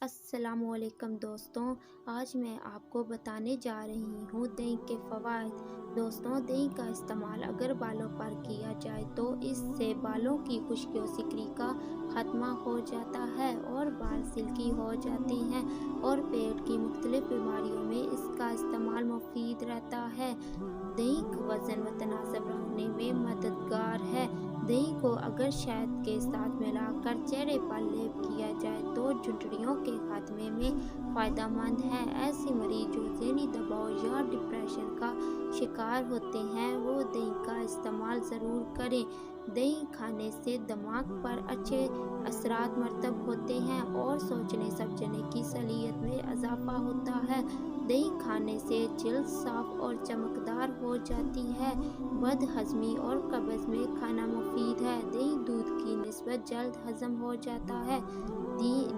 السلام علیکم دوستوں، آج میں آپ کو بتانے جا رہی ہوں دہی کے فوائد۔ دوستوں، دہی کا استعمال اگر بالوں پر کیا جائے تو اس سے بالوں کی خشکی و سکری کا خاتمہ ہو جاتا ہے اور بال سلکی ہو جاتے ہیں اور پیٹ کی مختلف بیماریوں میں اس کا استعمال مفید رہتا ہے۔ دہی وزن متناسب رکھنے میں مددگار ہے۔ دہی کو اگر شہد کے ساتھ ملا کر چہرے پر لیپ کیا جائے تو جھرریوں کے خاتمے میں فائدہ مند ہے۔ ایسے مریض جو ذہنی دباؤ یا ڈپریشن کا شکار ہوتے ہیں وہ دہی کا استعمال ضرور کریں۔ دہی کھانے سے دماغ پر اچھے اثرات مرتب ہوتے ہیں اور سوچنے سمجھنے کی صلاحیت میں اضافہ ہوتا ہے۔ دہی کھانے سے جلد صاف اور چمکدار ہو جاتی ہے۔ بد ہضمی اور قبض میں کھانا مفید ہے۔ دہی دودھ کی نسبت جلد ہضم ہو جاتا ہے۔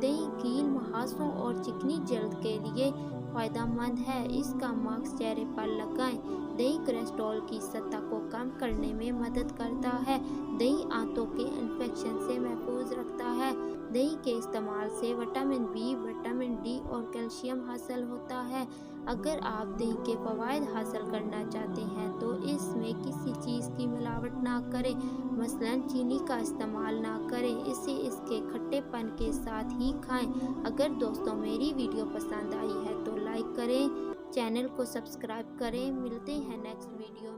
دہی کیل، مہاسوں اور چکنی جلد کے لیے فائدہ مند ہے۔ اس کا ماسک چہرے پر لگائیں۔ دہی کولیسٹرول کی سطح کو کم کرنے میں مدد کرتا ہے۔ دہی آنتوں کے انفیکشن سے محفوظ رکھتا ہے۔ دہی کے استعمال سے وٹامن بی، وٹامن ڈی اور کیلشیم حاصل ہوتا ہے۔ اگر آپ دہی کے فوائد حاصل کرنا چاہتے ہیں تو اس میں کسی چیز کی ملاوٹ نہ کریں، مثلاً چینی کا استعمال نہ کریں۔ اسے اس کے کھٹے پن کے ساتھ ہی کھائیں۔ اگر دوستوں میری ویڈیو پسند آئی ہے تو لائک کریں، چینل کو سبسکرائب کریں۔ ملتے ہیں نیکسٹ ویڈیو میں۔